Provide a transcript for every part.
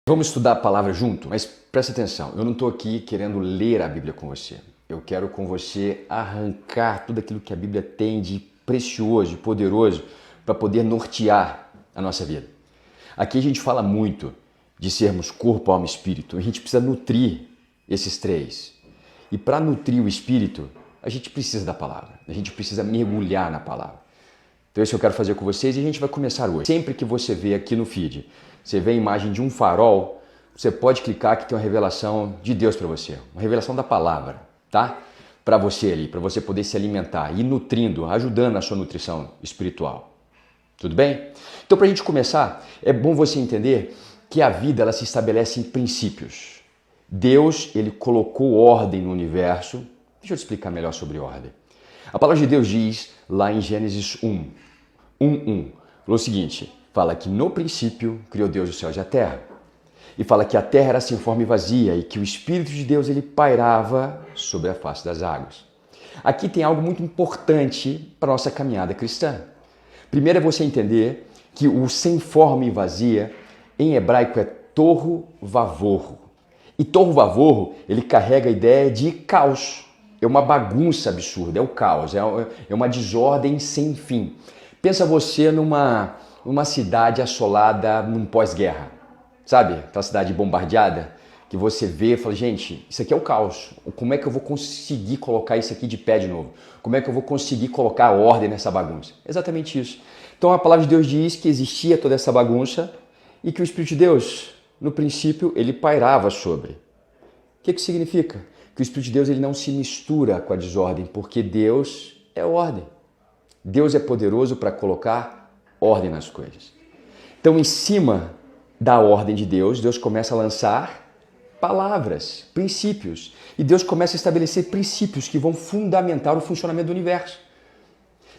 Vamos estudar a palavra junto, mas presta atenção, eu não estou aqui querendo ler a Bíblia com você. Eu quero com você arrancar tudo aquilo que a Bíblia tem de precioso, de poderoso, para poder nortear a nossa vida. Aqui a gente fala muito de sermos corpo, alma e espírito. A gente precisa nutrir esses três. E para nutrir o espírito, a gente precisa da palavra. A gente precisa mergulhar na palavra. Então isso eu quero fazer com vocês e a gente vai começar hoje. Sempre que você vê aqui no feed, você vê a imagem de um farol, você pode clicar que tem uma revelação de Deus para você. Uma revelação da palavra, tá? Para você ali, para você poder se alimentar, ir nutrindo, ajudando na sua nutrição espiritual. Tudo bem? Então, para a gente começar, é bom você entender que a vida ela se estabelece em princípios. Deus, ele colocou ordem no universo. Deixa eu te explicar melhor sobre ordem. A palavra de Deus diz lá em Gênesis 1:1, falou o seguinte, fala que no princípio criou Deus os céus e a terra. E fala que a terra era sem forma e vazia e que o Espírito de Deus ele pairava sobre a face das águas. Aqui tem algo muito importante para a nossa caminhada cristã. Primeiro é você entender que o sem forma e vazia, em hebraico é tohu vavohu. E tohu vavohu, ele carrega a ideia de caos. É uma bagunça absurda, é o caos, é uma desordem sem fim. Pensa você numa cidade assolada num pós-guerra. Sabe, aquela cidade bombardeada, que você vê e fala, gente, isso aqui é o caos. Como é que eu vou conseguir colocar isso aqui de pé de novo? Como é que eu vou conseguir colocar ordem nessa bagunça? Exatamente isso. Então a palavra de Deus diz que existia toda essa bagunça e que o Espírito de Deus, no princípio, ele pairava sobre. O que significa? Que o Espírito de Deus ele não se mistura com a desordem, porque Deus é ordem. Deus é poderoso para colocar ordem nas coisas. Então, em cima da ordem de Deus, Deus começa a lançar palavras, princípios. E Deus começa a estabelecer princípios que vão fundamentar o funcionamento do universo.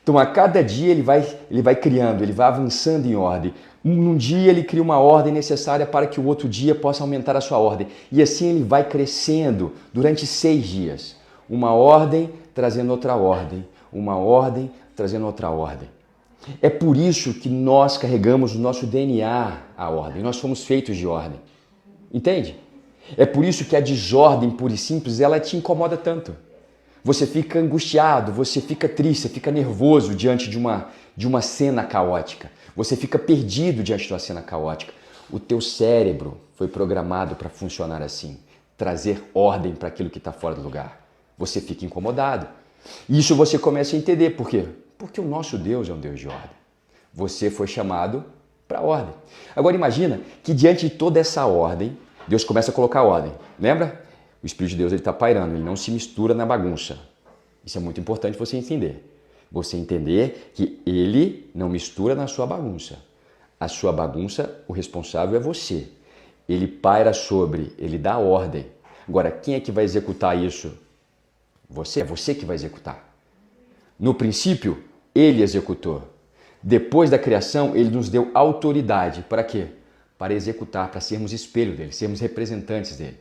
Então, a cada dia ele vai criando, ele vai avançando em ordem. Num dia ele cria uma ordem necessária para que o outro dia possa aumentar a sua ordem. E assim ele vai crescendo durante 6 dias. Uma ordem trazendo outra ordem. Uma ordem trazendo outra ordem. É por isso que nós carregamos no nosso DNA a ordem. Nós somos feitos de ordem. Entende? É por isso que a desordem pura e simples, ela te incomoda tanto. Você fica angustiado, você fica triste, você fica nervoso diante de uma cena caótica. Você fica perdido diante de uma cena caótica. O teu cérebro foi programado para funcionar assim. Trazer ordem para aquilo que está fora do lugar. Você fica incomodado. Isso você começa a entender. Por quê? Porque o nosso Deus é um Deus de ordem. Você foi chamado para a ordem. Agora imagina que diante de toda essa ordem, Deus começa a colocar ordem. Lembra? O Espírito de Deus está pairando, ele não se mistura na bagunça. Isso é muito importante você entender. Você entender que ele não mistura na sua bagunça. A sua bagunça, o responsável é você. Ele paira sobre, ele dá ordem. Agora, quem é que vai executar isso? Você. É você que vai executar. No princípio, ele executou. Depois da criação, ele nos deu autoridade. Para quê? Para executar, para sermos espelho dele, sermos representantes dele.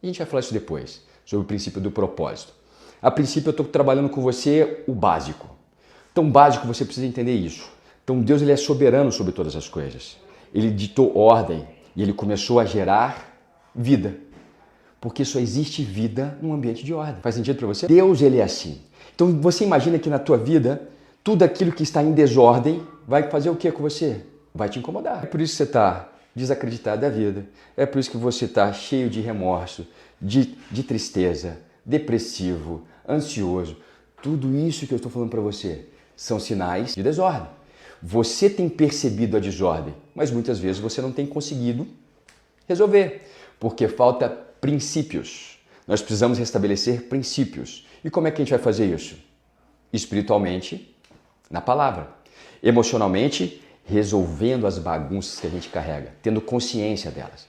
E a gente vai falar isso depois, sobre o princípio do propósito. A princípio, eu estou trabalhando com você o básico. Então, básico, você precisa entender isso. Então, Deus ele é soberano sobre todas as coisas. Ele ditou ordem e ele começou a gerar vida. Porque só existe vida num ambiente de ordem. Faz sentido para você? Deus ele é assim. Então você imagina que na tua vida, tudo aquilo que está em desordem vai fazer o que com você? Vai te incomodar. É por isso que você está desacreditado da vida. É por isso que você está cheio de remorso, de tristeza, depressivo, ansioso. Tudo isso que eu estou falando para você são sinais de desordem. Você tem percebido a desordem, mas muitas vezes você não tem conseguido resolver, porque falta princípios. Nós precisamos restabelecer princípios. E como é que a gente vai fazer isso? Espiritualmente, na palavra. Emocionalmente, resolvendo as bagunças que a gente carrega, tendo consciência delas.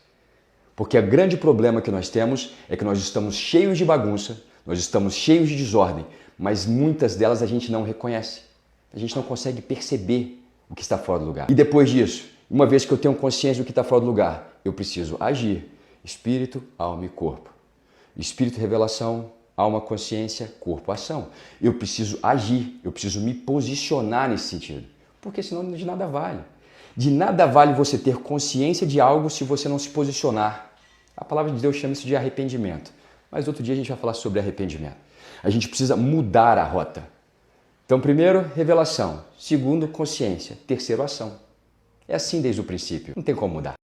Porque o grande problema que nós temos é que nós estamos cheios de bagunça, nós estamos cheios de desordem, mas muitas delas a gente não reconhece. A gente não consegue perceber o que está fora do lugar. E depois disso, uma vez que eu tenho consciência do que está fora do lugar, eu preciso agir. Espírito, alma e corpo. Espírito, revelação, alma, consciência, corpo, ação. Eu preciso agir, eu preciso me posicionar nesse sentido, porque senão de nada vale. De nada vale você ter consciência de algo se você não se posicionar. A palavra de Deus chama isso de arrependimento. Mas outro dia a gente vai falar sobre arrependimento. A gente precisa mudar a rota. Então, primeiro, revelação. Segundo, consciência. Terceiro, ação. É assim desde o princípio. Não tem como mudar.